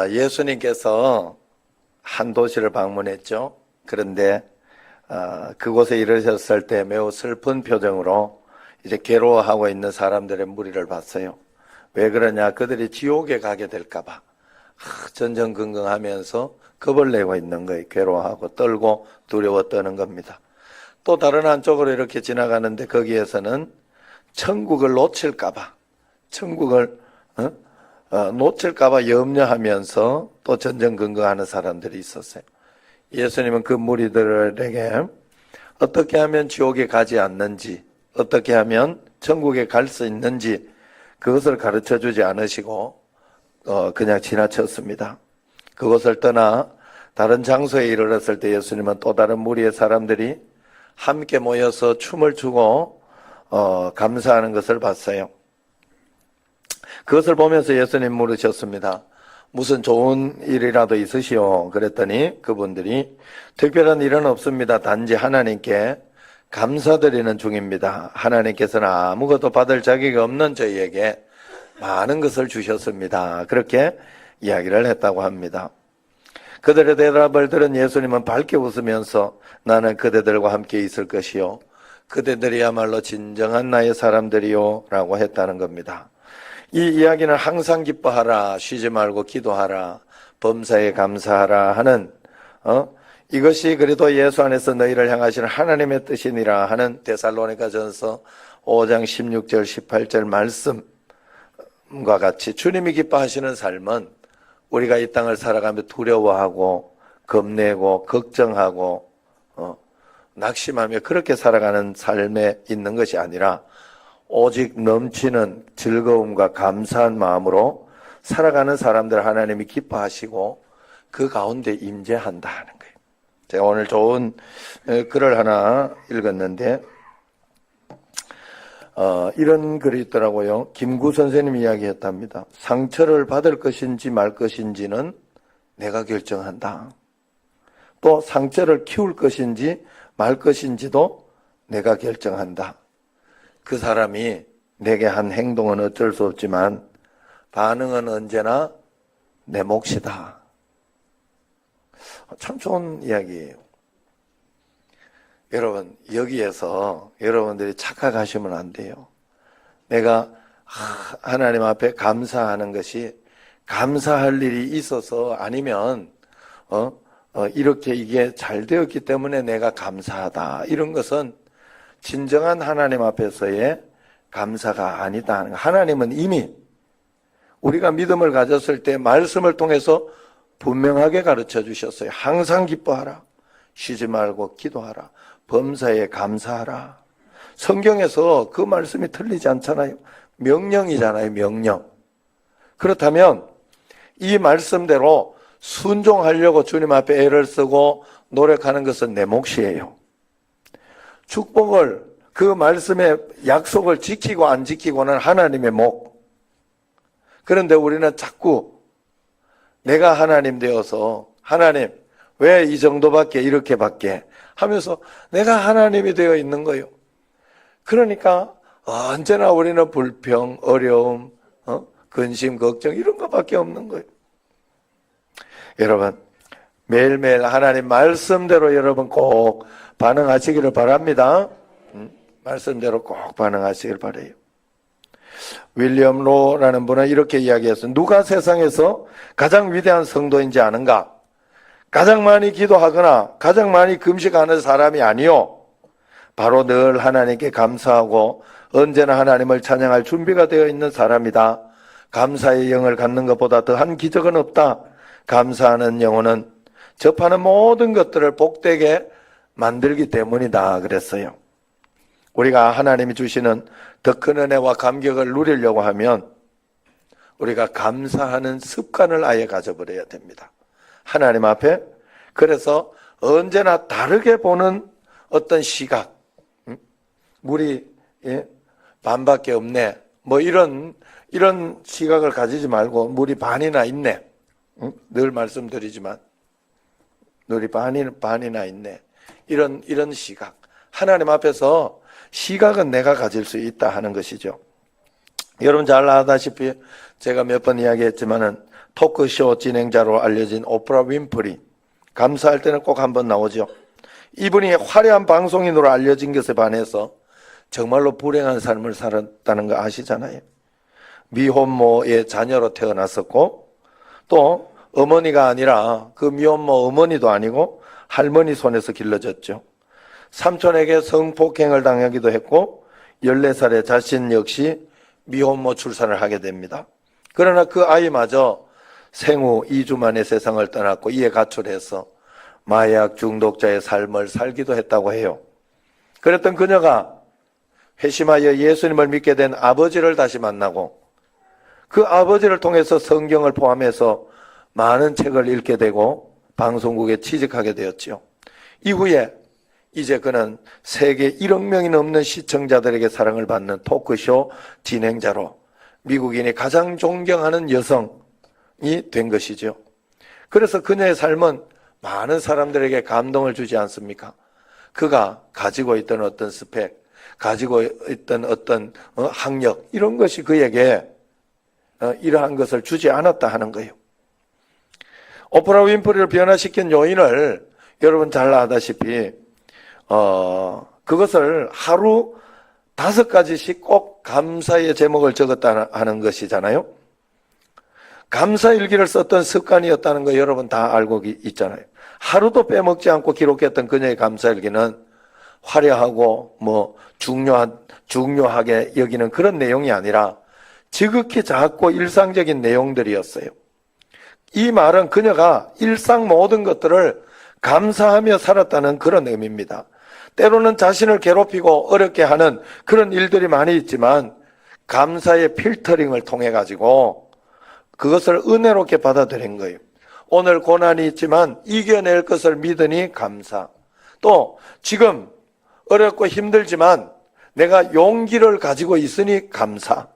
예수님께서 한 도시를 방문했죠. 그런데 그곳에 이르셨을 때 매우 슬픈 표정으로 이제 괴로워하고 있는 사람들의 무리를 봤어요. 왜 그러냐? 그들이 지옥에 가게 될까봐 전전긍긍하면서 겁을 내고 있는 거예요. 괴로워하고 떨고 두려워 떠는 겁니다. 또 다른 한쪽으로 이렇게 지나가는데 거기에서는 천국을 놓칠까봐, 천국을 놓칠까봐 염려하면서 또 전전긍긍하는 사람들이 있었어요. 예수님은 그 무리들에게 어떻게 하면 지옥에 가지 않는지, 어떻게 하면 천국에 갈 수 있는지 그것을 가르쳐 주지 않으시고 그냥 지나쳤습니다. 그곳을 떠나 다른 장소에 이르렀을 때 예수님은 또 다른 무리의 사람들이 함께 모여서 춤을 추고 감사하는 것을 봤어요. 그것을 보면서 예수님 물으셨습니다. 무슨 좋은 일이라도 있으시오? 그랬더니 그분들이 특별한 일은 없습니다. 단지 하나님께 감사드리는 중입니다. 하나님께서는 아무것도 받을 자격이 없는 저희에게 많은 것을 주셨습니다. 그렇게 이야기를 했다고 합니다. 그들의 대답을 들은 예수님은 밝게 웃으면서 나는 그대들과 함께 있을 것이요 그대들이야말로 진정한 나의 사람들이요 라고 했다는 겁니다. 이 이야기는 항상 기뻐하라, 쉬지 말고 기도하라, 범사에 감사하라 하는 이것이 그래도 예수 안에서 너희를 향하시는 하나님의 뜻이니라 하는 데살로니가전서 5장 16절 18절 말씀과 같이 주님이 기뻐하시는 삶은 우리가 이 땅을 살아가며 두려워하고 겁내고 걱정하고 낙심하며 그렇게 살아가는 삶에 있는 것이 아니라 오직 넘치는 즐거움과 감사한 마음으로 살아가는 사람들 하나님이 기뻐하시고 그 가운데 임재한다 하는 거예요. 제가 오늘 좋은 글을 하나 읽었는데 이런 글이 있더라고요. 김구 선생님이 이야기했답니다. 상처를 받을 것인지 말 것인지는 내가 결정한다. 또 상처를 키울 것인지 말 것인지도 내가 결정한다. 그 사람이 내게 한 행동은 어쩔 수 없지만 반응은 언제나 내 몫이다. 참 좋은 이야기예요. 여러분, 여기에서 여러분들이 착각하시면 안 돼요. 내가 하나님 앞에 감사하는 것이 감사할 일이 있어서 아니면 이렇게 이게 잘 되었기 때문에 내가 감사하다. 이런 것은 진정한 하나님 앞에서의 감사가 아니다. 하나님은 이미 우리가 믿음을 가졌을 때 말씀을 통해서 분명하게 가르쳐 주셨어요. 항상 기뻐하라. 쉬지 말고 기도하라. 범사에 감사하라. 성경에서 그 말씀이 틀리지 않잖아요. 명령이잖아요. 명령. 그렇다면 이 말씀대로 순종하려고 주님 앞에 애를 쓰고 노력하는 것은 내 몫이에요. 축복을 그 말씀의 약속을 지키고 안 지키고는 하나님의 몫. 그런데 우리는 자꾸 내가 하나님 되어서 하나님 왜 이 정도밖에 이렇게밖에 하면서 내가 하나님이 되어 있는 거예요. 그러니까 언제나 우리는 불평, 어려움, 근심, 걱정 이런 것밖에 없는 거예요. 여러분 매일매일 하나님 말씀대로 여러분 꼭 반응하시기를 바랍니다. 말씀대로 꼭 반응하시길 바라요. 윌리엄 로라는 분은 이렇게 이야기했어요. 누가 세상에서 가장 위대한 성도인지 아는가? 가장 많이 기도하거나 가장 많이 금식하는 사람이 아니요. 바로 늘 하나님께 감사하고 언제나 하나님을 찬양할 준비가 되어 있는 사람이다. 감사의 영을 갖는 것보다 더한 기적은 없다. 감사하는 영혼은 접하는 모든 것들을 복되게 만들기 때문이다 그랬어요. 우리가 하나님이 주시는 더 큰 은혜와 감격을 누리려고 하면 우리가 감사하는 습관을 아예 가져버려야 됩니다. 하나님 앞에. 그래서 언제나 다르게 보는 어떤 시각, 물이 반밖에 없네 뭐 이런 시각을 가지지 말고 물이 반이나 있네 응? 늘 말씀드리지만 눈이 반이나 있네. 이런 시각. 하나님 앞에서 시각은 내가 가질 수 있다 하는 것이죠. 여러분 잘 아다시피 제가 몇 번 이야기했지만은 토크쇼 진행자로 알려진 오프라 윈프리, 감사할 때는 꼭 한번 나오죠. 이분이 화려한 방송인으로 알려진 것에 반해서 정말로 불행한 삶을 살았다는 거 아시잖아요. 미혼모의 자녀로 태어났었고, 또 어머니가 아니라 그 미혼모 어머니도 아니고 할머니 손에서 길러졌죠. 삼촌에게 성폭행을 당하기도 했고 14살에 자신 역시 미혼모 출산을 하게 됩니다. 그러나 그 아이마저 생후 2주 만에 세상을 떠났고 이에 가출해서 마약 중독자의 삶을 살기도 했다고 해요. 그랬던 그녀가 회심하여 예수님을 믿게 된 아버지를 다시 만나고 그 아버지를 통해서 성경을 포함해서 많은 책을 읽게 되고 방송국에 취직하게 되었지요. 이후에 이제 그는 세계 1억 명이 넘는 시청자들에게 사랑을 받는 토크쇼 진행자로 미국인이 가장 존경하는 여성이 된 것이죠. 그래서 그녀의 삶은 많은 사람들에게 감동을 주지 않습니까? 그가 가지고 있던 어떤 스펙, 가지고 있던 어떤 학력, 이런 것이 그에게 이러한 것을 주지 않았다 하는 거예요. 오프라 윈프리를 변화시킨 요인을 여러분 잘 아다시피 그것을 하루 5가지씩 꼭 감사의 제목을 적었다 하는 것이잖아요. 감사일기를 썼던 습관이었다는 거 여러분 다 알고 있잖아요. 하루도 빼먹지 않고 기록했던 그녀의 감사일기는 화려하고 중요하게 여기는 그런 내용이 아니라 지극히 작고 일상적인 내용들이었어요. 이 말은 그녀가 일상 모든 것들을 감사하며 살았다는 그런 의미입니다. 때로는 자신을 괴롭히고 어렵게 하는 그런 일들이 많이 있지만 감사의 필터링을 통해 가지고 그것을 은혜롭게 받아들인 거예요. 오늘 고난이 있지만 이겨낼 것을 믿으니 감사. 또 지금 어렵고 힘들지만 내가 용기를 가지고 있으니 감사.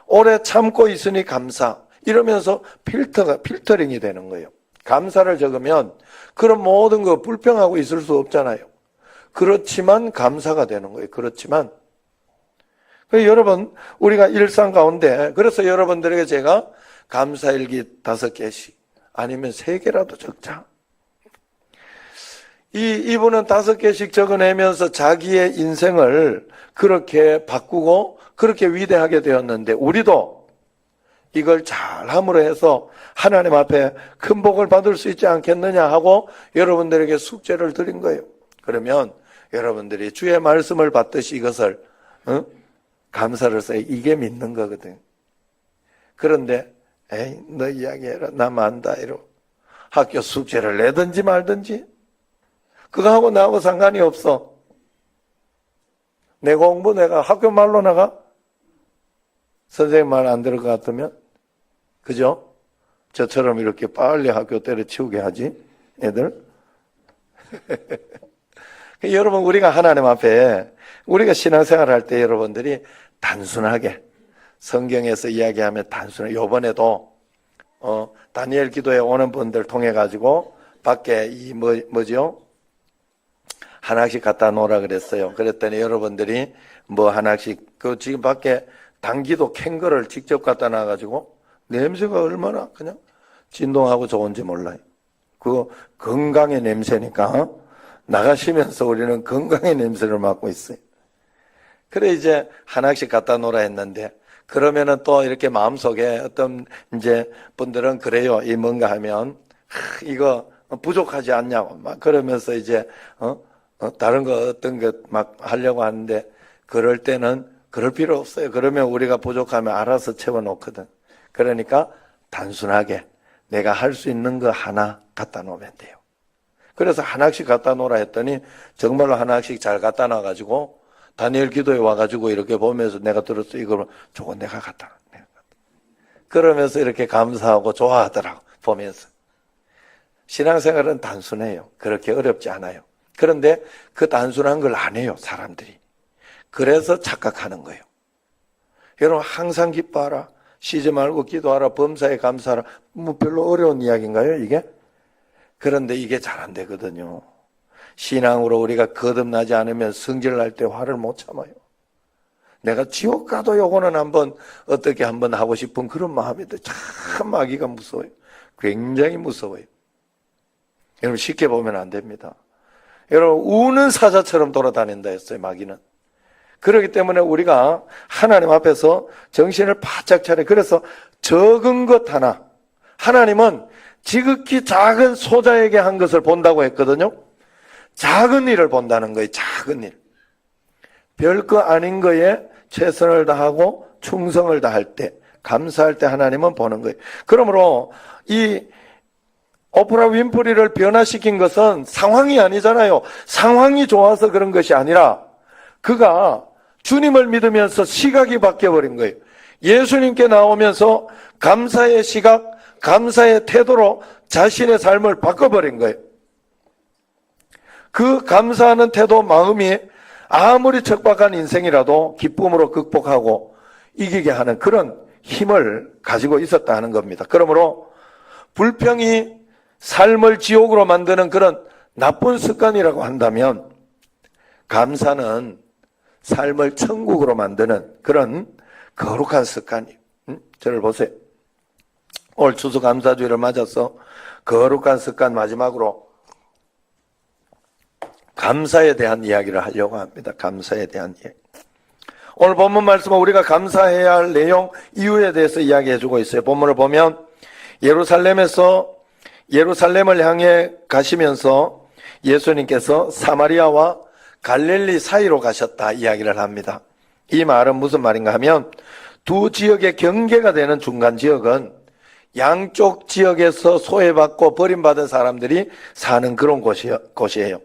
오래 참고 있으니 감사. 이러면서 필터링이 되는 거예요. 감사를 적으면 그런 모든 거 불평하고 있을 수 없잖아요. 그렇지만 감사가 되는 거예요. 그렇지만 여러분 우리가 일상 가운데 그래서 여러분들에게 제가 감사일기 5개씩 아니면 3개라도 적자. 이분은 5개씩 적어내면서 자기의 인생을 그렇게 바꾸고 그렇게 위대하게 되었는데 우리도 이걸 잘 함으로 해서 하나님 앞에 큰 복을 받을 수 있지 않겠느냐 하고 여러분들에게 숙제를 드린 거예요. 그러면 여러분들이 주의 말씀을 받듯이 이것을 감사를 써야 이게 믿는 거거든. 그런데 에이 너 이야기해라 나만 안다 이러고 학교 숙제를 내든지 말든지 그거하고 나하고 상관이 없어. 내 공부 내가 학교 말로 나가? 선생님 말 안 들을 것 같으면 그죠? 저처럼 이렇게 빨리 학교 때려치우게 하지 애들. 여러분 우리가 하나님 앞에 우리가 신앙생활 할 때 여러분들이 단순하게 성경에서 이야기하면 단순하게 요번에도 다니엘 기도에 오는 분들 통해 가지고 밖에 뭐죠? 하나씩 갖다 놓으라 그랬어요. 그랬더니 여러분들이 하나씩 지금 밖에 당기도 캔 거를 직접 갖다 놔 가지고 냄새가 얼마나 그냥 진동하고 좋은지 몰라요. 그거 건강의 냄새니까 나가시면서 우리는 건강의 냄새를 맡고 있어요. 그래 이제 하나씩 갖다 놓으라 했는데 그러면은 또 이렇게 마음속에 어떤 이제 분들은 그래요. 이 뭔가 하면 이거 부족하지 않냐고 막 그러면서 이제 다른 거 어떤 것 막 하려고 하는데 그럴 때는 그럴 필요 없어요. 그러면 우리가 부족하면 알아서 채워놓거든. 그러니까 단순하게 내가 할 수 있는 거 하나 갖다 놓으면 돼요. 그래서 하나씩 갖다 놓으라 했더니 정말로 하나씩 잘 갖다 놔가지고 다니엘 기도에 와가지고 이렇게 보면서 내가 들었어 이걸 저거 내가 갖다 놔. 그러면서 이렇게 감사하고 좋아하더라고 보면서. 신앙생활은 단순해요. 그렇게 어렵지 않아요. 그런데 그 단순한 걸 안 해요 사람들이. 그래서 착각하는 거예요. 여러분 항상 기뻐하라. 쉬지 말고 기도하라, 범사에 감사하라. 뭐 별로 어려운 이야기인가요, 이게? 그런데 이게 잘 안 되거든요. 신앙으로 우리가 거듭나지 않으면 성질날 때 화를 못 참아요. 내가 지옥 가도 요거는 어떻게 한번 하고 싶은 그런 마음인데 참 마귀가 무서워요. 굉장히 무서워요. 여러분 쉽게 보면 안 됩니다. 여러분 우는 사자처럼 돌아다닌다 했어요, 마귀는. 그렇기 때문에 우리가 하나님 앞에서 정신을 바짝 차려. 그래서 적은 것 하나, 하나님은 지극히 작은 소자에게 한 것을 본다고 했거든요. 작은 일을 본다는 거예요. 작은 일. 별거 아닌 거에 최선을 다하고 충성을 다할 때, 감사할 때 하나님은 보는 거예요. 그러므로 이 오프라 윈프리를 변화시킨 것은 상황이 아니잖아요. 상황이 좋아서 그런 것이 아니라 그가 주님을 믿으면서 시각이 바뀌어버린 거예요. 예수님께 나오면서 감사의 시각, 감사의 태도로 자신의 삶을 바꿔버린 거예요. 그 감사하는 태도, 마음이 아무리 척박한 인생이라도 기쁨으로 극복하고 이기게 하는 그런 힘을 가지고 있었다 하는 겁니다. 그러므로 불평이 삶을 지옥으로 만드는 그런 나쁜 습관이라고 한다면 감사는 삶을 천국으로 만드는 그런 거룩한 습관이에요. 저를 보세요. 올 추수감사주의를 맞아서 거룩한 습관 마지막으로 감사에 대한 이야기를 하려고 합니다. 감사에 대한 이야기. 오늘 본문 말씀은 우리가 감사해야 할 내용, 이유에 대해서 이야기해 주고 있어요. 본문을 보면 예루살렘을 향해 가시면서 예수님께서 사마리아와 갈릴리 사이로 가셨다 이야기를 합니다. 이 말은 무슨 말인가 하면 두 지역의 경계가 되는 중간 지역은 양쪽 지역에서 소외받고 버림받은 사람들이 사는 그런 곳이에요.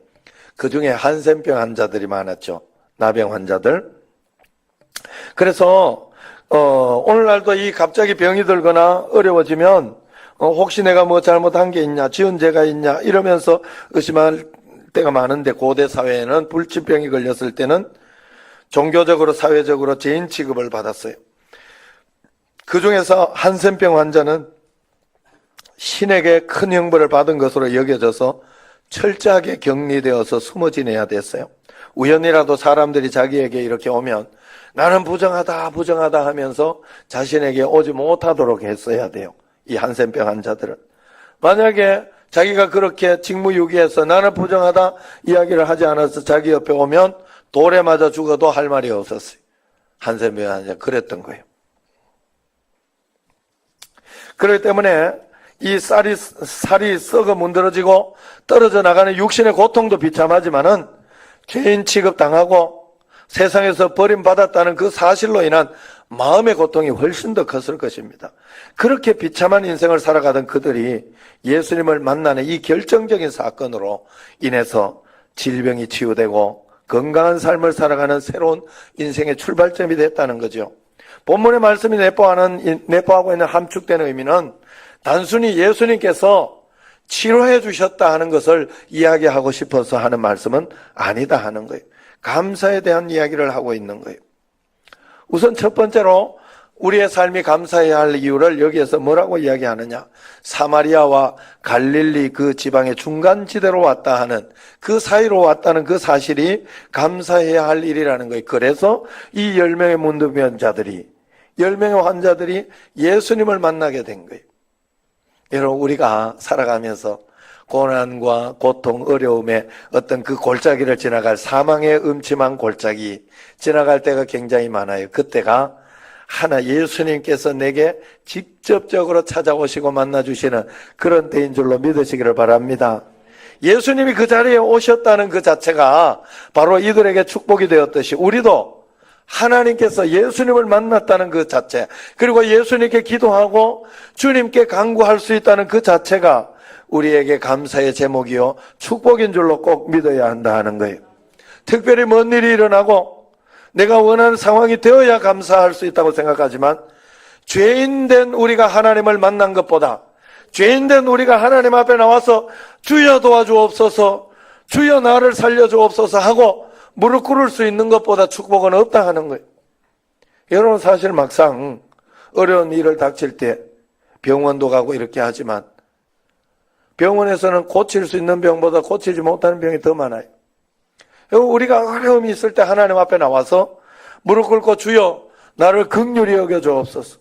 그 중에 한센병 환자들이 많았죠. 나병 환자들. 그래서 오늘날도 이 갑자기 병이 들거나 어려워지면 혹시 내가 뭐 잘못한 게 있냐, 지은 죄가 있냐 이러면서 의심할 때가 많은데 고대 사회에는 불치병이 걸렸을 때는 종교적으로 사회적으로 죄인 취급을 받았어요. 그 중에서 한센병 환자는 신에게 큰 형벌을 받은 것으로 여겨져서 철저하게 격리되어서 숨어 지내야 됐어요. 우연이라도 사람들이 자기에게 이렇게 오면 나는 부정하다 하면서 자신에게 오지 못하도록 했어야 돼요. 이 한센병 환자들은. 만약에 자기가 그렇게 직무유기해서 나는 부정하다 이야기를 하지 않아서 자기 옆에 오면 돌에 맞아 죽어도 할 말이 없었어요. 한센병 환자 그랬던 거예요. 그렇기 때문에 이 살이 썩어 문드러지고 떨어져 나가는 육신의 고통도 비참하지만은 죄인 취급당하고 세상에서 버림받았다는 그 사실로 인한 마음의 고통이 훨씬 더 컸을 것입니다. 그렇게 비참한 인생을 살아가던 그들이 예수님을 만나는 이 결정적인 사건으로 인해서 질병이 치유되고 건강한 삶을 살아가는 새로운 인생의 출발점이 됐다는 거죠. 본문의 말씀이 내포하고 있는 함축된 의미는 단순히 예수님께서 치료해 주셨다 하는 것을 이야기하고 싶어서 하는 말씀은 아니다 하는 거예요. 감사에 대한 이야기를 하고 있는 거예요. 우선 첫 번째로 우리의 삶이 감사해야 할 이유를 여기에서 뭐라고 이야기하느냐. 사마리아와 갈릴리 그 지방의 중간지대로 왔다 하는 그 사이로 왔다는 그 사실이 감사해야 할 일이라는 거예요. 그래서 이 10명의 문둥병자들이 10명의 환자들이 예수님을 만나게 된 거예요. 여러분 우리가 살아가면서 고난과 고통, 어려움의 어떤 그 골짜기를 지나갈 사망의 음침한 골짜기 지나갈 때가 굉장히 많아요. 그때가 하나 예수님께서 내게 직접적으로 찾아오시고 만나주시는 그런 때인 줄로 믿으시기를 바랍니다. 예수님이 그 자리에 오셨다는 그 자체가 바로 이들에게 축복이 되었듯이 우리도 하나님께서 예수님을 만났다는 그 자체, 그리고 예수님께 기도하고 주님께 간구할 수 있다는 그 자체가 우리에게 감사의 제목이요 축복인 줄로 꼭 믿어야 한다 하는 거예요. 특별히 뭔 일이 일어나고 내가 원하는 상황이 되어야 감사할 수 있다고 생각하지만 죄인된 우리가 하나님을 만난 것보다 죄인된 우리가 하나님 앞에 나와서 주여 도와주옵소서, 주여 나를 살려주옵소서 하고 무릎 꿇을 수 있는 것보다 축복은 없다 하는 거예요. 여러분 사실 막상 어려운 일을 닥칠 때 병원도 가고 이렇게 하지만 병원에서는 고칠 수 있는 병보다 고치지 못하는 병이 더 많아요. 우리가 어려움이 있을 때 하나님 앞에 나와서 무릎 꿇고 주여 나를 긍휼히 여겨 주옵소서,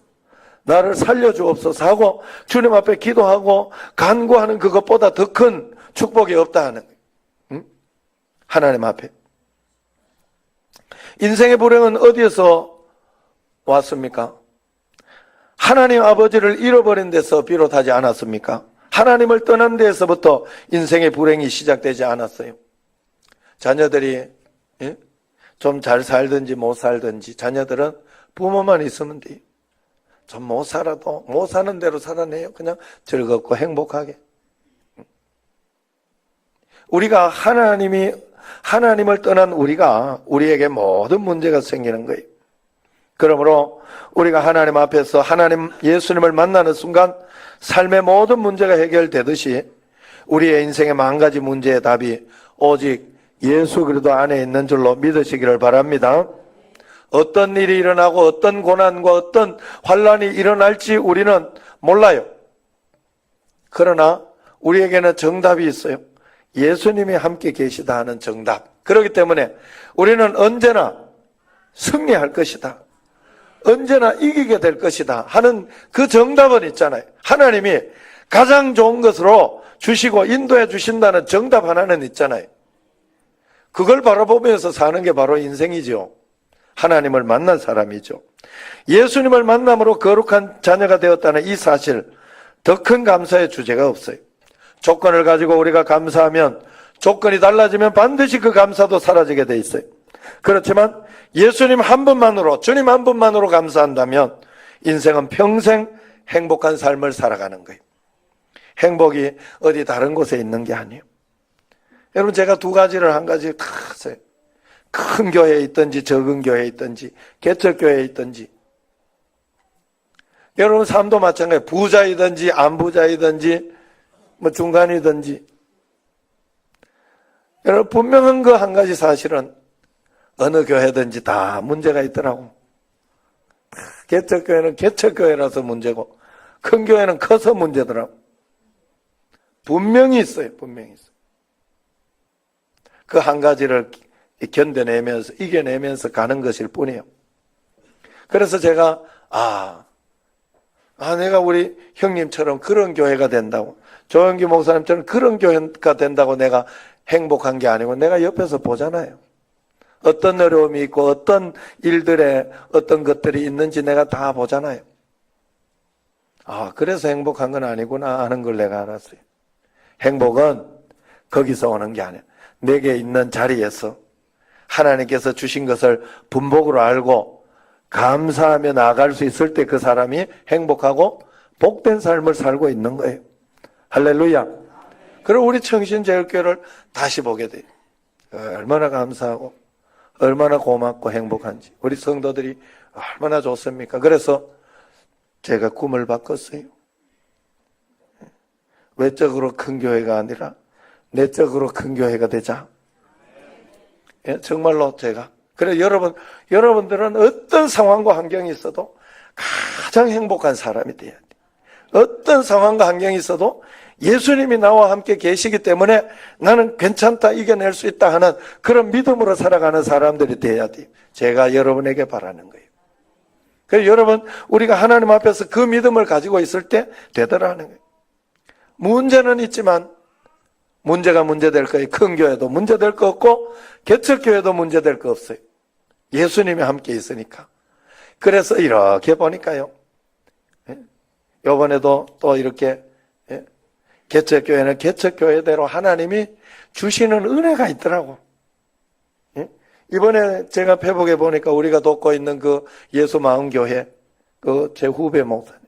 나를 살려 주옵소서 하고 주님 앞에 기도하고 간구하는 그것보다 더 큰 축복이 없다 하는 거예요. 응? 하나님 앞에. 인생의 불행은 어디에서 왔습니까? 하나님 아버지를 잃어버린 데서 비롯하지 않았습니까? 하나님을 떠난 데에서부터 인생의 불행이 시작되지 않았어요. 자녀들이 좀 잘 살든지 못 살든지 자녀들은 부모만 있으면 돼요. 좀 못 살아도 못 사는 대로 살아내요. 그냥 즐겁고 행복하게. 우리가 하나님을 떠난 우리에게 모든 문제가 생기는 거예요. 그러므로 우리가 하나님 앞에서 예수님을 만나는 순간 삶의 모든 문제가 해결되듯이 우리의 인생의 만 가지 문제의 답이 오직 예수 그리스도 안에 있는 줄로 믿으시기를 바랍니다. 어떤 일이 일어나고 어떤 고난과 어떤 환란이 일어날지 우리는 몰라요. 그러나 우리에게는 정답이 있어요. 예수님이 함께 계시다 하는 정답. 그렇기 때문에 우리는 언제나 승리할 것이다, 언제나 이기게 될 것이다 하는 그 정답은 있잖아요. 하나님이 가장 좋은 것으로 주시고 인도해 주신다는 정답 하나는 있잖아요. 그걸 바라보면서 사는 게 바로 인생이죠. 하나님을 만난 사람이죠. 예수님을 만남으로 거룩한 자녀가 되었다는 이 사실, 더 큰 감사의 주제가 없어요. 조건을 가지고 우리가 감사하면 조건이 달라지면 반드시 그 감사도 사라지게 돼 있어요. 그렇지만 예수님 한 분만으로, 주님 한 분만으로 감사한다면 인생은 평생 행복한 삶을 살아가는 거예요. 행복이 어디 다른 곳에 있는 게 아니에요. 여러분, 제가 두 가지를 한 가지 다 했어요. 큰 교회에 있든지 적은 교회에 있든지 개척교회에 있든지. 여러분 삶도 마찬가지예요. 부자이든지 안 부자이든지 뭐 중간이든지. 여러분 분명한 거 한 가지 사실은 어느 교회든지 다 문제가 있더라고. 개척교회는 개척교회라서 문제고 큰 교회는 커서 문제더라고. 분명히 있어요. 분명히 있어요. 그 한 가지를 견뎌내면서 이겨내면서 가는 것일 뿐이에요. 그래서 제가 내가 우리 형님처럼 그런 교회가 된다고, 조영기 목사님처럼 그런 교회가 된다고 내가 행복한 게 아니고 내가 옆에서 보잖아요. 어떤 어려움이 있고 어떤 일들에 어떤 것들이 있는지 내가 다 보잖아요. 그래서 행복한 건 아니구나 하는 걸 내가 알았어요. 행복은 거기서 오는 게 아니야. 내게 있는 자리에서 하나님께서 주신 것을 분복으로 알고 감사하며 나아갈 수 있을 때 그 사람이 행복하고 복된 삶을 살고 있는 거예요. 할렐루야. 그럼 우리 청신제일교회를 다시 보게 돼요. 얼마나 감사하고 얼마나 고맙고 행복한지. 우리 성도들이 얼마나 좋습니까? 그래서 제가 꿈을 바꿨어요. 외적으로 큰 교회가 아니라 내적으로 큰 교회가 되자. 정말로 제가. 그래서 여러분들은 어떤 상황과 환경이 있어도 가장 행복한 사람이 돼야 돼. 어떤 상황과 환경이 있어도 예수님이 나와 함께 계시기 때문에 나는 괜찮다, 이겨낼 수 있다 하는 그런 믿음으로 살아가는 사람들이 돼야 돼요. 제가 여러분에게 바라는 거예요. 그래서 여러분, 우리가 하나님 앞에서 그 믿음을 가지고 있을 때 되더라는 거예요. 문제는 있지만 문제가 문제될 거예요. 큰 교회도 문제될 거 없고 개척교회도 문제될 거 없어요. 예수님이 함께 있으니까. 그래서 이렇게 보니까요, 이번에도 또 이렇게 개척교회는 개척교회대로 하나님이 주시는 은혜가 있더라고. 이번에 제가 페북에 보니까 우리가 돕고 있는 그 예수마음교회 그 제 후배 목사님,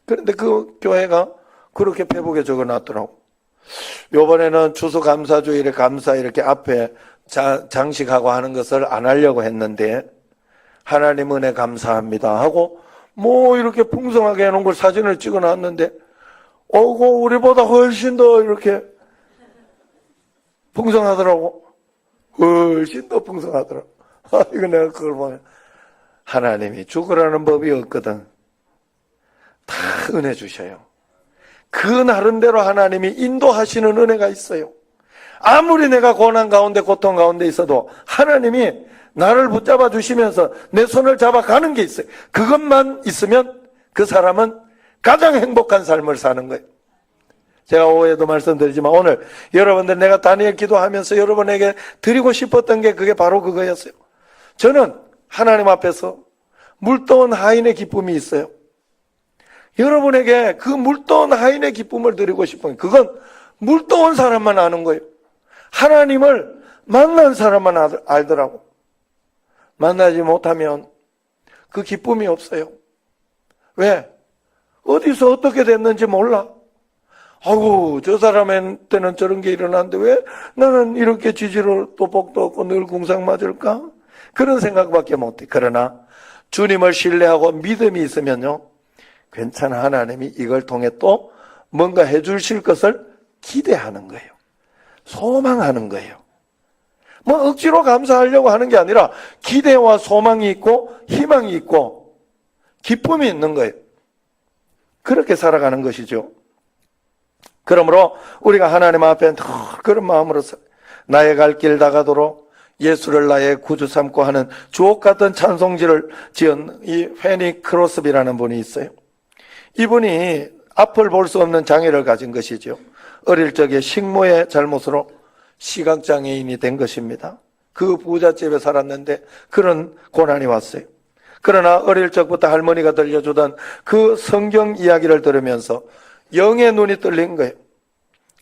그런데 그 교회가 그렇게 페북에 적어놨더라고. 요번에는 추수감사주일에 감사 이렇게 앞에 장식하고 하는 것을 안 하려고 했는데 하나님 은혜 감사합니다 하고 뭐 이렇게 풍성하게 해놓은 걸 사진을 찍어놨는데 우리보다 훨씬 더 이렇게 풍성하더라고. 훨씬 더 풍성하더라고. 이거 내가 그걸 보면 하나님이 죽으라는 법이 없거든. 다 은혜 주셔요. 그 나름대로 하나님이 인도하시는 은혜가 있어요. 아무리 내가 고난 가운데 고통 가운데 있어도 하나님이 나를 붙잡아 주시면서 내 손을 잡아가는 게 있어요. 그것만 있으면 그 사람은 가장 행복한 삶을 사는 거예요. 제가 오후에도 말씀드리지만 오늘 여러분들 내가 다니엘 기도하면서 여러분에게 드리고 싶었던 게 그게 바로 그거였어요. 저는 하나님 앞에서 물떠온 하인의 기쁨이 있어요. 여러분에게 그 물떠온 하인의 기쁨을 드리고 싶은 그건 물떠온 사람만 아는 거예요. 하나님을 만난 사람만 알더라고. 만나지 못하면 그 기쁨이 없어요. 왜? 어디서 어떻게 됐는지 몰라. 아이고, 저 사람한테는 저런 게 일어났는데 왜 나는 이렇게 지지로 또 복도 없고 늘 궁상 맞을까? 그런 생각밖에 못해. 그러나 주님을 신뢰하고 믿음이 있으면요, 괜찮아. 하나님이 이걸 통해 또 뭔가 해주실 것을 기대하는 거예요. 소망하는 거예요. 뭐 억지로 감사하려고 하는 게 아니라 기대와 소망이 있고 희망이 있고 기쁨이 있는 거예요. 그렇게 살아가는 것이죠. 그러므로 우리가 하나님 앞에 그런 마음으로 나의 갈 길 다가도록 예수를 나의 구주 삼고 하는 주옥 같은 찬송지를 지은 이 페니 크로스비라는 분이 있어요. 이분이 앞을 볼 수 없는 장애를 가진 것이죠. 어릴 적에 식모의 잘못으로 시각장애인이 된 것입니다. 그 부잣집에 살았는데 그런 고난이 왔어요. 그러나 어릴 적부터 할머니가 들려주던 그 성경 이야기를 들으면서 영의 눈이 뚫린 거예요.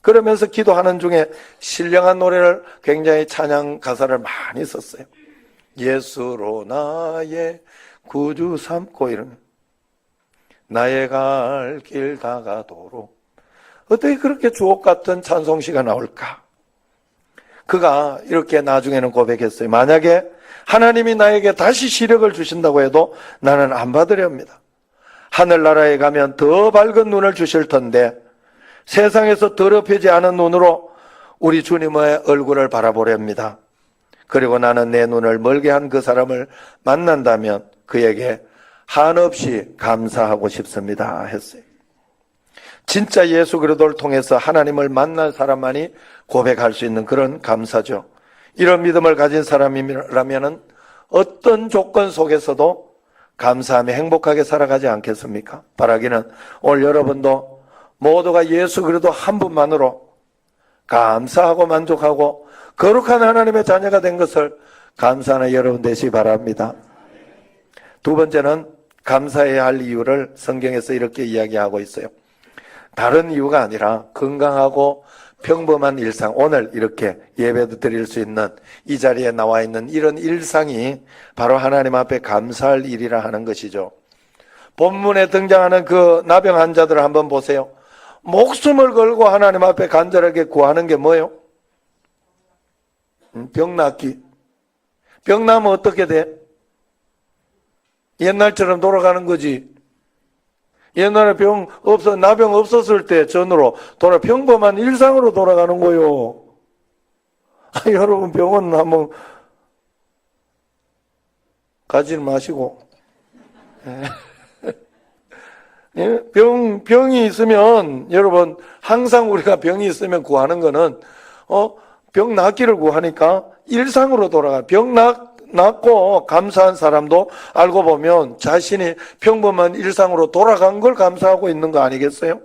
그러면서 기도하는 중에 신령한 노래를 굉장히 찬양 가사를 많이 썼어요. 예수로 나의 구주 삼고 이러면 나의 갈 길 다가도록 어떻게 그렇게 주옥 같은 찬송시가 나올까? 그가 이렇게 나중에는 고백했어요. 만약에 하나님이 나에게 다시 시력을 주신다고 해도 나는 안 받으려 합니다. 하늘나라에 가면 더 밝은 눈을 주실 텐데 세상에서 더럽히지 않은 눈으로 우리 주님의 얼굴을 바라보려 합니다. 그리고 나는 내 눈을 멀게 한 그 사람을 만난다면 그에게 한없이 감사하고 싶습니다 했어요. 진짜 예수 그리스도를 통해서 하나님을 만난 사람만이 고백할 수 있는 그런 감사죠. 이런 믿음을 가진 사람이라면 어떤 조건 속에서도 감사하며 행복하게 살아가지 않겠습니까? 바라기는 오늘 여러분도 모두가 예수 그리스도 한 분만으로 감사하고 만족하고 거룩한 하나님의 자녀가 된 것을 감사하는 여러분 되시기 바랍니다. 두 번째는 감사해야 할 이유를 성경에서 이렇게 이야기하고 있어요. 다른 이유가 아니라 건강하고 평범한 일상, 오늘 이렇게 예배도 드릴 수 있는 이 자리에 나와 있는 이런 일상이 바로 하나님 앞에 감사할 일이라 하는 것이죠. 본문에 등장하는 그 나병 환자들을 한번 보세요. 목숨을 걸고 하나님 앞에 간절하게 구하는 게 뭐예요? 병 낫기. 병 나면 어떻게 돼? 옛날처럼 돌아가는 거지. 옛날에 나병 없었을 때 전으로 평범한 일상으로 돌아가는 거요. 여러분 병원 한번 가지 마시고. 병이 있으면, 여러분, 항상 우리가 병이 있으면 구하는 거는, 병 낫기를 구하니까 일상으로 돌아가. 병 낫고 감사한 사람도 알고 보면 자신이 평범한 일상으로 돌아간 걸 감사하고 있는 거 아니겠어요?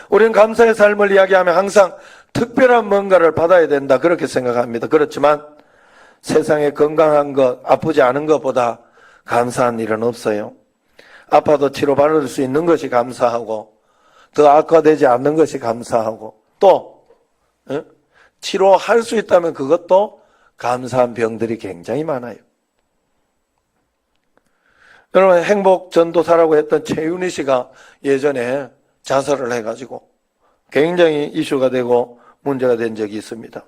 우리는 감사의 삶을 이야기하면 항상 특별한 뭔가를 받아야 된다 그렇게 생각합니다. 그렇지만 세상에 건강한 것, 아프지 않은 것보다 감사한 일은 없어요. 아파도 치료받을 수 있는 것이 감사하고 더 악화되지 않는 것이 감사하고 또 치료할 수 있다면 그것도 감사한 병들이 굉장히 많아요. 여러분 행복 전도사라고 했던 최윤희 씨가 예전에 자살을 해가지고 굉장히 이슈가 되고 문제가 된 적이 있습니다.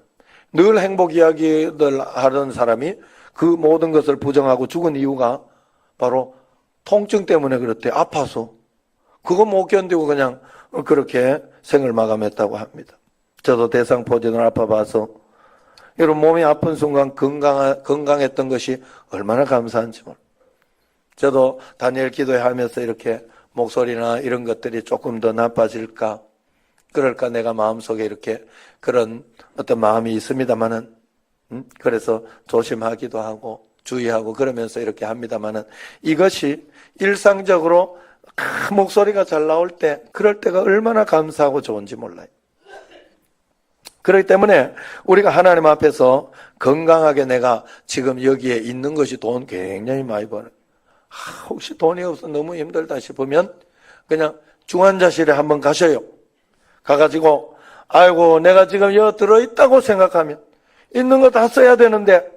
늘 행복 이야기들 하던 사람이 그 모든 것을 부정하고 죽은 이유가 바로 통증 때문에 그렇대. 아파서. 그거 못 견디고 그냥 그렇게 생을 마감했다고 합니다. 저도 대상포진을 아파봐서 여러분 몸이 아픈 순간 건강했던 것이 얼마나 감사한지 몰라요. 저도 다니엘 기도회 하면서 이렇게 목소리나 이런 것들이 조금 더 나빠질까? 그럴까 내가 마음속에 이렇게 그런 어떤 마음이 있습니다만은, 그래서 조심하기도 하고 주의하고 그러면서 이렇게 합니다만은, 이것이 일상적으로 목소리가 잘 나올 때, 그럴 때가 얼마나 감사하고 좋은지 몰라요. 그렇기 때문에 우리가 하나님 앞에서 건강하게 내가 지금 여기에 있는 것이 돈 굉장히 많이 버는, 혹시 돈이 없어 너무 힘들다 싶으면 그냥 중환자실에 한번 가셔요. 가가지고 아이고 내가 지금 여기 들어있다고 생각하면 있는 거 다 써야 되는데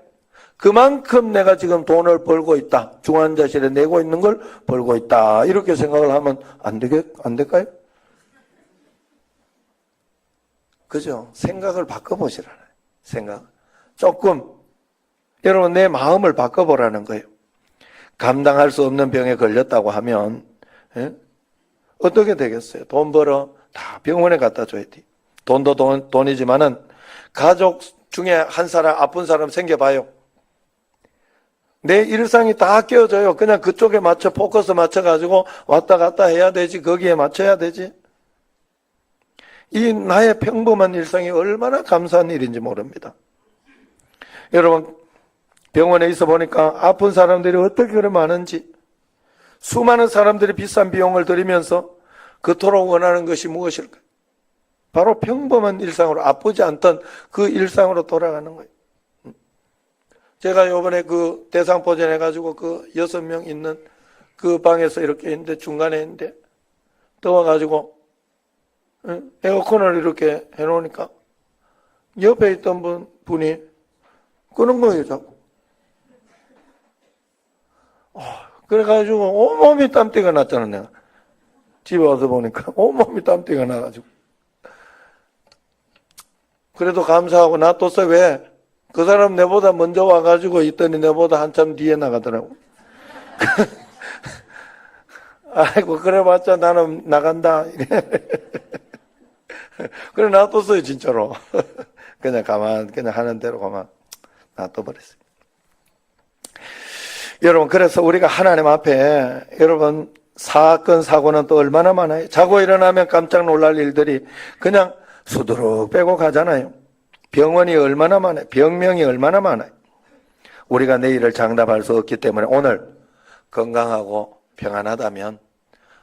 그만큼 내가 지금 돈을 벌고 있다, 중환자실에 내고 있는 걸 벌고 있다, 이렇게 생각을 하면 안 될까요? 그죠? 생각을 바꿔보시라는 생각. 조금 여러분 내 마음을 바꿔보라는 거예요. 감당할 수 없는 병에 걸렸다고 하면 어떻게 되겠어요? 돈 벌어 다 병원에 갖다 줘야 돼. 돈도 돈이지만은 가족 중에 한 사람 아픈 사람 생겨봐요. 내 일상이 다 깨어져요. 그냥 그쪽에 맞춰 포커스 맞춰가지고 왔다 갔다 해야 되지. 거기에 맞춰야 되지. 이 나의 평범한 일상이 얼마나 감사한 일인지 모릅니다. 여러분 병원에 있어 보니까 아픈 사람들이 어떻게 그렇게 많은지, 수많은 사람들이 비싼 비용을 들이면서 그토록 원하는 것이 무엇일까? 바로 평범한 일상으로, 아프지 않던 그 일상으로 돌아가는 거예요. 제가 요번에 그 대상포진 해가지고 그 6명 있는 그 방에서 이렇게 있는데, 중간에 있는데 더워가지고 에어컨을 이렇게 해놓으니까 옆에 있던 분이 끄는 거예요, 자꾸. 그래가지고 온몸이 땀띠가 났잖아, 내가. 집에 와서 보니까 온몸이 땀띠가 나가지고. 그래도 감사하고 놔뒀어. 왜? 그 사람 내보다 먼저 와가지고 있더니 내보다 한참 뒤에 나가더라고. 아이고, 그래봤자 나는 나간다. 그래 놔뒀어요, 진짜로. 그냥 그냥 하는 대로 가만 놔둬버렸어요. 여러분, 그래서 우리가 하나님 앞에, 여러분, 사건, 사고는 또 얼마나 많아요. 자고 일어나면 깜짝 놀랄 일들이 그냥 수두룩 빼고 가잖아요. 병원이 얼마나 많아요. 병명이 얼마나 많아요. 우리가 내일을 장담할 수 없기 때문에 오늘 건강하고 평안하다면,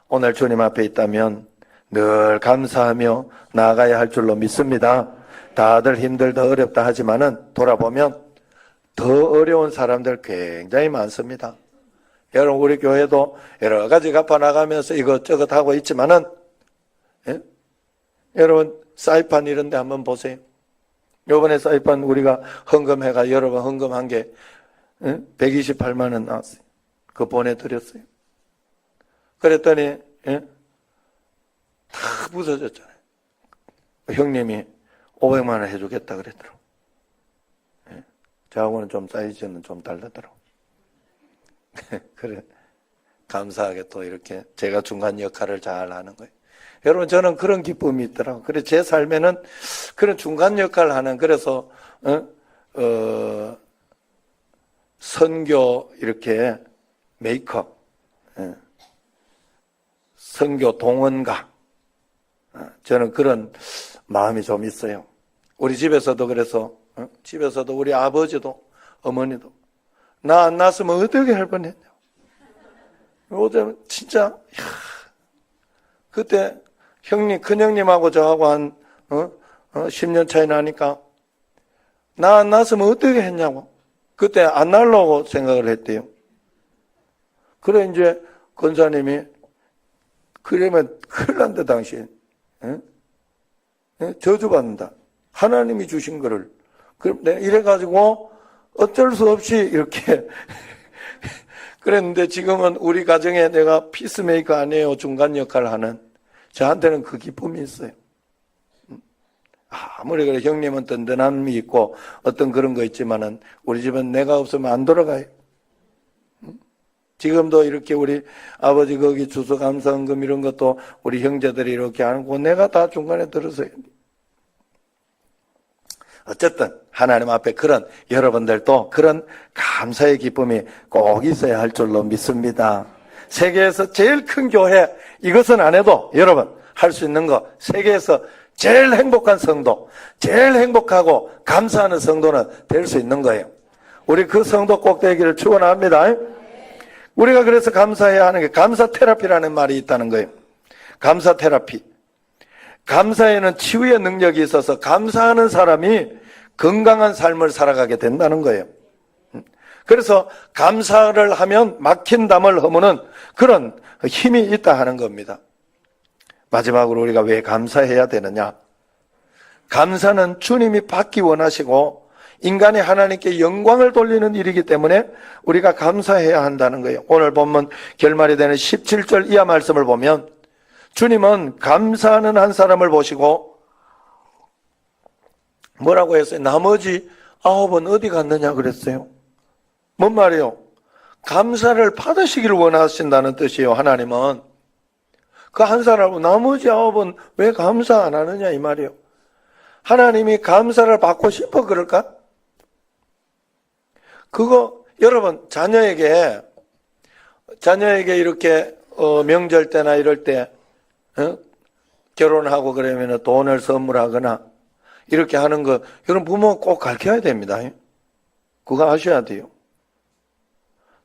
오늘 주님 앞에 있다면 늘 감사하며 나아가야 할 줄로 믿습니다. 다들 힘들다 어렵다 하지만은 돌아보면 더 어려운 사람들 굉장히 많습니다. 여러분, 우리 교회도 여러 가지 갚아나가면서 이것저것 하고 있지만은, 여러분, 사이판 이런 데 한번 보세요. 요번에 사이판 우리가 헌금해가 여러 번 헌금한 게 128만 원 나왔어요. 그거 보내드렸어요. 그랬더니 다 부서졌잖아요. 형님이 500만 원 해주겠다 그랬더라고. 저하고는 좀 사이즈는 좀 다르더라고. 그래, 감사하게 또 이렇게 제가 중간 역할을 잘 하는 거예요. 여러분, 저는 그런 기쁨이 있더라고요. 그래서 제 삶에는 그런 중간 역할을 하는, 그래서 선교 이렇게 메이커, 선교 동원가, 저는 그런 마음이 좀 있어요. 우리 집에서도 그래서 집에서도 우리 아버지도 어머니도 나 안 낳았으면 어떻게 할 뻔했냐. 요즘 진짜 그때 큰형님하고 저하고 한 10년 차이 나니까 나 안 낳았으면 어떻게 했냐고. 그때 안 낳으려고 생각을 했대요. 그래 이제 권사님이 그러면 큰일 난다 당신. 저주받는다. 하나님이 주신 거를. 그럼 내가 이래가지고 어쩔 수 없이 이렇게 그랬는데, 지금은 우리 가정에 내가 피스메이커 아니에요. 중간 역할을 하는. 저한테는 그 기쁨이 있어요. 아무리 그래 형님은 든든함이 있고 어떤 그런 거 있지만은 우리 집은 내가 없으면 안 돌아가요. 지금도 이렇게 우리 아버지 거기 주소감사헌금 이런 것도 우리 형제들이 이렇게 하고 내가 다 중간에 들어서요. 어쨌든 하나님 앞에 그런, 여러분들도 그런 감사의 기쁨이 꼭 있어야 할 줄로 믿습니다. 세계에서 제일 큰 교회, 이것은 안 해도 여러분 할 수 있는 거, 세계에서 제일 행복한 성도, 제일 행복하고 감사하는 성도는 될 수 있는 거예요. 우리 그 성도 꼭 되기를 축원합니다. 우리가 그래서 감사해야 하는 게 감사 테라피라는 말이 있다는 거예요. 감사 테라피. 감사에는 치유의 능력이 있어서 감사하는 사람이 건강한 삶을 살아가게 된다는 거예요. 그래서 감사를 하면 막힌 담을 허무는 그런 힘이 있다 하는 겁니다. 마지막으로 우리가 왜 감사해야 되느냐? 감사는 주님이 받기 원하시고 인간이 하나님께 영광을 돌리는 일이기 때문에 우리가 감사해야 한다는 거예요. 오늘 본문 결말이 되는 17절 이하 말씀을 보면 주님은 감사하는 한 사람을 보시고 뭐라고 했어요? 나머지 9은 어디 갔느냐 그랬어요. 뭔 말이에요? 감사를 받으시기를 원하신다는 뜻이에요. 하나님은 그 한 사람은 나머지 9은 왜 감사 안 하느냐 이 말이에요. 하나님이 감사를 받고 싶어 그럴까? 그거 여러분 자녀에게 이렇게 명절 때나 이럴 때 결혼하고 그러면 돈을 선물하거나 이렇게 하는 거 여러분 부모 꼭 가르쳐야 됩니다. 그거 아셔야 돼요.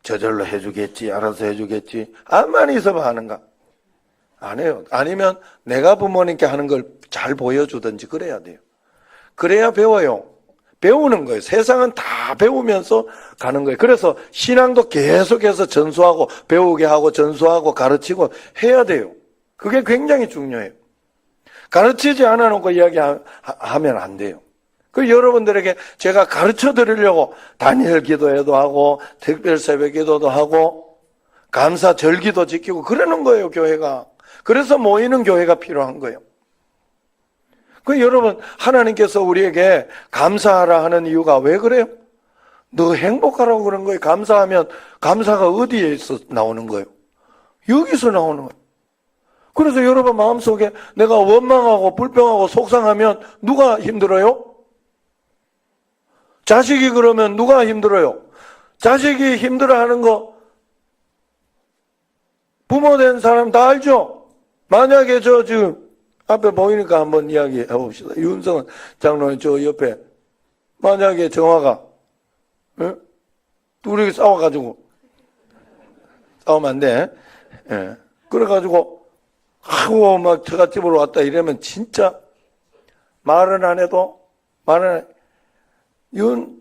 저절로 해주겠지, 알아서 해주겠지. 암만 있어봐 하는가? 안 해요. 아니면 내가 부모님께 하는 걸 잘 보여주든지 그래야 돼요. 그래야 배워요. 배우는 거예요. 세상은 다 배우면서 가는 거예요. 그래서 신앙도 계속해서 전수하고 배우게 하고 전수하고 가르치고 해야 돼요. 그게 굉장히 중요해요. 가르치지 않아 놓고 이야기하면 안 돼요. 그 여러분들에게 제가 가르쳐 드리려고 다니엘 기도회도 하고 특별 새벽 기도도 하고 감사 절기도 지키고 그러는 거예요, 교회가. 그래서 모이는 교회가 필요한 거예요. 그 여러분 하나님께서 우리에게 감사하라 하는 이유가 왜 그래요? 너 행복하라고 그런 거예요. 감사하면 감사가 어디에서 나오는 거예요? 여기서 나오는 거예요. 그래서 여러분 마음속에 내가 원망하고 불평하고 속상하면 누가 힘들어요? 자식이 그러면 누가 힘들어요? 자식이 힘들어하는 거 부모 된 사람 다 알죠? 만약에 저 지금 앞에 보이니까 한번 이야기해 봅시다. 윤성은 장로님 저 옆에 만약에 정화가 둘이 싸워가지고 싸우면 안 돼. 예. 그래가지고 하고 막 처갓집으로 왔다 이러면 진짜 말은 안 해도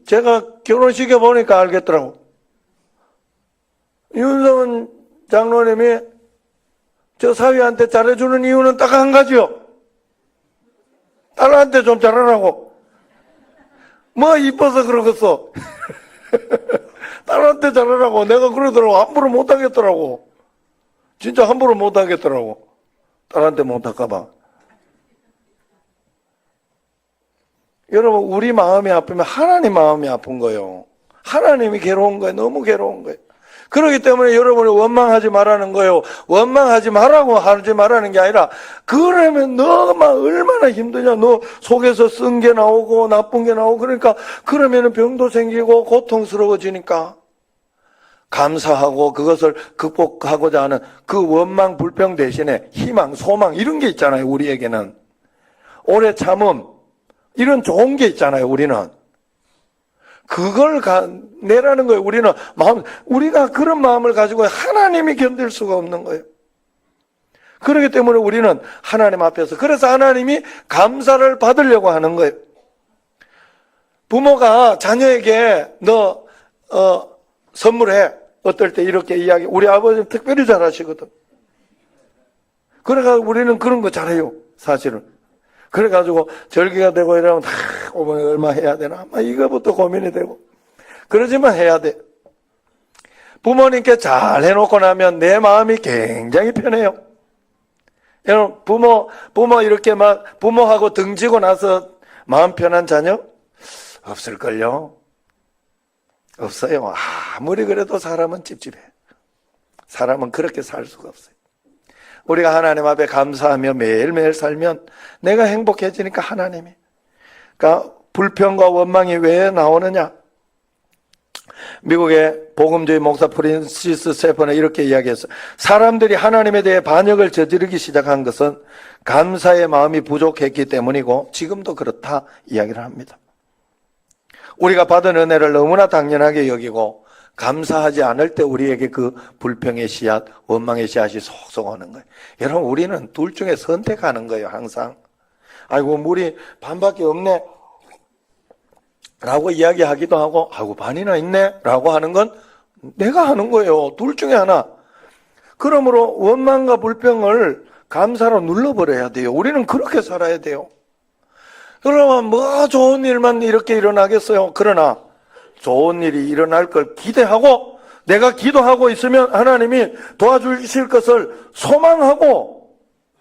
제가 결혼식에 보니까 알겠더라고. 윤성은 장로님이 저 사위한테 잘해주는 이유는 딱 한 가지요. 딸한테 좀 잘하라고. 뭐 이뻐서 그러겠어. 딸한테 잘하라고. 내가 그러더라고. 함부로 못하겠더라고. 진짜 함부로 못하겠더라고. 딸한테 못할까봐. 여러분 우리 마음이 아프면 하나님 마음이 아픈 거예요. 하나님이 괴로운 거예요. 너무 괴로운 거예요. 그렇기 때문에 여러분이 원망하지 말라는 거예요. 원망하지 말라고 하지 말라는 게 아니라 그러면 너가 얼마나 힘드냐. 너 속에서 쓴 게 나오고 나쁜 게 나오고 그러니까 그러면 병도 생기고 고통스러워지니까 감사하고 그것을 극복하고자 하는 그 원망 불평 대신에 희망 소망 이런 게 있잖아요. 우리에게는 오래 참음 이런 좋은 게 있잖아요. 우리는 그걸 내라는 거예요. 우리가 그런 마음을 가지고 하나님이 견딜 수가 없는 거예요. 그렇기 때문에 우리는 하나님 앞에서 그래서 하나님이 감사를 받으려고 하는 거예요. 부모가 자녀에게 너 선물해. 어떨 때 이렇게 이야기 우리 아버지는 특별히 잘하시거든. 그래가지고 우리는 그런 거 잘해요. 사실은. 그래가지고 절기가 되고 이러면 어머니 얼마 해야 되나 막 이거부터 고민이 되고 그러지만 해야 돼. 부모님께 잘 해놓고 나면 내 마음이 굉장히 편해요. 여러분 부모 이렇게 막 부모하고 등지고 나서 마음 편한 자녀 없을걸요. 없어요. 아무리 그래도 사람은 찝찝해. 사람은 그렇게 살 수가 없어요. 우리가 하나님 앞에 감사하며 매일매일 살면 내가 행복해지니까 하나님이. 그러니까 불평과 원망이 왜 나오느냐? 미국의 복음주의 목사 프랜시스 세퍼는 이렇게 이야기했어요. 사람들이 하나님에 대해 반역을 저지르기 시작한 것은 감사의 마음이 부족했기 때문이고 지금도 그렇다 이야기를 합니다. 우리가 받은 은혜를 너무나 당연하게 여기고 감사하지 않을 때 우리에게 그 불평의 씨앗, 원망의 씨앗이 속속 오는 거예요. 여러분, 우리는 둘 중에 선택하는 거예요, 항상. 아이고, 물이 반밖에 없네 라고 이야기하기도 하고, 아이고, 반이나 있네 라고 하는 건 내가 하는 거예요. 둘 중에 하나. 그러므로 원망과 불평을 감사로 눌러버려야 돼요. 우리는 그렇게 살아야 돼요. 그러면 뭐 좋은 일만 이렇게 일어나겠어요. 그러나 좋은 일이 일어날 걸 기대하고 내가 기도하고 있으면 하나님이 도와주실 것을 소망하고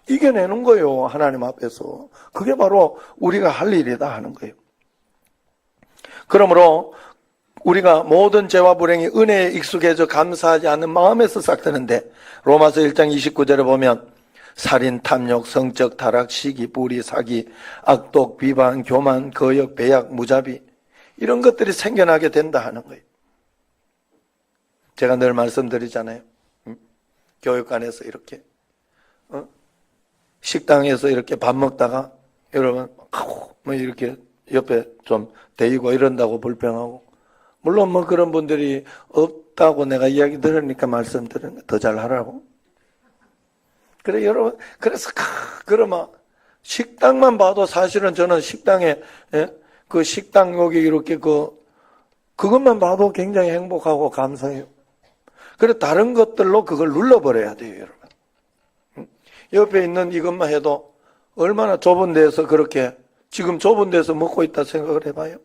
이겨내는 거예요. 하나님 앞에서. 그게 바로 우리가 할 일이다 하는 거예요. 그러므로 우리가 모든 죄와 불행이 은혜에 익숙해져 감사하지 않는 마음에서 시작되는데 로마서 1장 29절에 보면 살인, 탐욕, 성적 타락, 시기, 불의, 사기, 악독, 비방, 교만, 거역, 배약, 무자비 이런 것들이 생겨나게 된다 하는 거예요. 제가 늘 말씀드리잖아요. 교육관에서 이렇게 식당에서 이렇게 밥 먹다가 여러분 뭐 이렇게 옆에 좀 대이고 이런다고 불평하고 물론 뭐 그런 분들이 없다고 내가 이야기 들으니까 말씀드리는 거 더 잘하라고. 그래 여러분 그래서 그러면 식당만 봐도 사실은 저는 식당에 그 식당 여기 이렇게 그것만 봐도 굉장히 행복하고 감사해요. 그래 다른 것들로 그걸 눌러버려야 돼요, 여러분. 옆에 있는 이것만 해도 얼마나 좁은 데서 그렇게 지금 좁은 데서 먹고 있다 생각을 해봐요.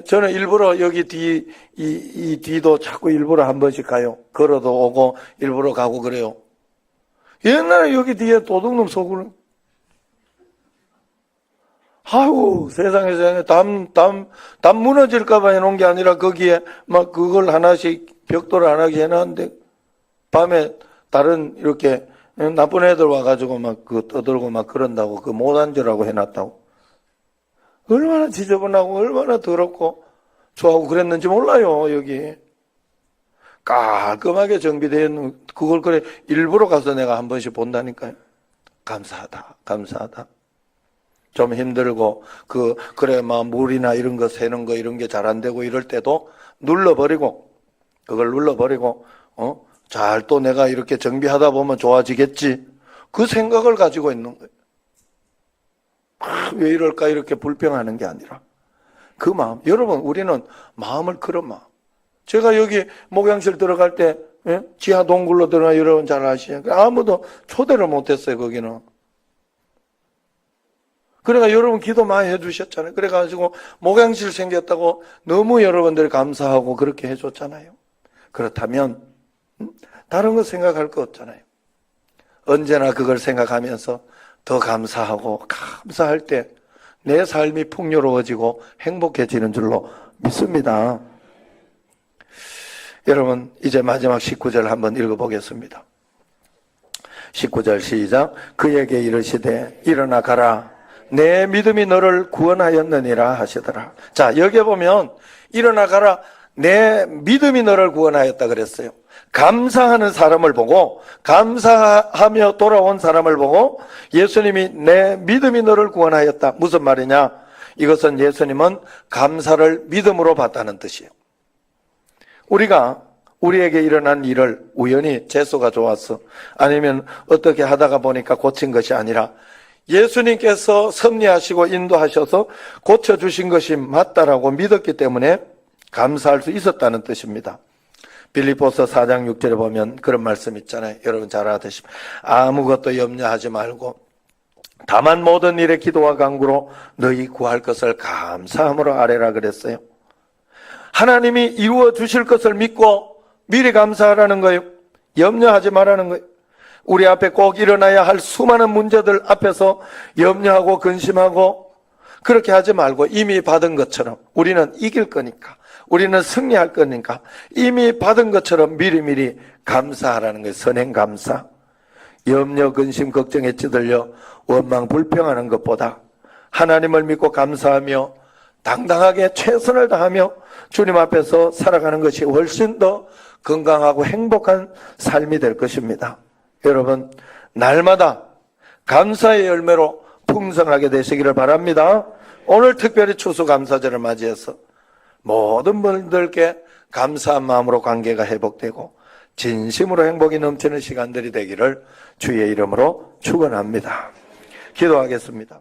저는 일부러 여기 이 뒤도 자꾸 일부러 한 번씩 가요. 걸어도 오고 일부러 가고 그래요. 옛날에 여기 뒤에 도둑놈 속을 아이고 세상에 담 무너질까봐 해놓은 게 아니라 거기에 막 그걸 하나씩 벽돌을 하나씩 해놨는데 밤에 다른 이렇게 나쁜 애들 와가지고 막 떠들고 막 그런다고 그 못 앉으라고 해놨다고. 얼마나 지저분하고 얼마나 더럽고 좋아하고 그랬는지 몰라요. 여기 깔끔하게 정비되어 있는 그걸 그래 일부러 가서 내가 한 번씩 본다니까요. 감사하다. 좀 힘들고 그래 막 물이나 이런 거 새는 거 이런 게 잘 안 되고 이럴 때도 그걸 눌러버리고 잘 또 내가 이렇게 정비하다 보면 좋아지겠지 그 생각을 가지고 있는 거예요. 왜 이럴까 이렇게 불평하는 게 아니라 그 마음. 여러분 우리는 마음을 그런 마음. 제가 여기 목양실 들어갈 때 지하 동굴로 들어가 여러분 잘 아시죠? 아무도 초대를 못했어요 거기는. 그러니까 여러분 기도 많이 해주셨잖아요. 그래가지고 목양실 생겼다고 너무 여러분들이 감사하고 그렇게 해줬잖아요. 그렇다면 다른 거 생각할 거 없잖아요. 언제나 그걸 생각하면서 더 감사할 때 내 삶이 풍요로워지고 행복해지는 줄로 믿습니다. 여러분 이제 마지막 19절 한번 읽어보겠습니다. 19절 시작. 그에게 이르시되 일어나 가라 내 믿음이 너를 구원하였느니라 하시더라. 자 여기 보면 일어나 가라 내 믿음이 너를 구원하였다 그랬어요. 감사하는 사람을 보고 감사하며 돌아온 사람을 보고 예수님이 내 믿음이 너를 구원하였다. 무슨 말이냐? 이것은 예수님은 감사를 믿음으로 봤다는 뜻이에요. 우리에게 일어난 일을 우연히 재수가 좋았어 아니면 어떻게 하다가 보니까 고친 것이 아니라 예수님께서 섭리하시고 인도하셔서 고쳐주신 것이 맞다라고 믿었기 때문에 감사할 수 있었다는 뜻입니다. 빌립보서 4장 6절에 보면 그런 말씀 있잖아요. 여러분 잘 알아두시면 아무것도 염려하지 말고 다만 모든 일에 기도와 간구로 너희 구할 것을 감사함으로 아뢰라 그랬어요. 하나님이 이루어 주실 것을 믿고 미리 감사하라는 거예요. 염려하지 말라는 거예요. 우리 앞에 꼭 일어나야 할 수많은 문제들 앞에서 염려하고 근심하고 그렇게 하지 말고 이미 받은 것처럼 우리는 이길 거니까 우리는 승리할 거니까 이미 받은 것처럼 미리미리 감사하라는 거예요. 선행 감사. 염려, 근심, 걱정에 찌들려 원망, 불평하는 것보다 하나님을 믿고 감사하며 당당하게 최선을 다하며 주님 앞에서 살아가는 것이 훨씬 더 건강하고 행복한 삶이 될 것입니다. 여러분, 날마다 감사의 열매로 풍성하게 되시기를 바랍니다. 오늘 특별히 추수감사절을 맞이해서 모든 분들께 감사한 마음으로 관계가 회복되고 진심으로 행복이 넘치는 시간들이 되기를 주의 이름으로 축원합니다. 기도하겠습니다.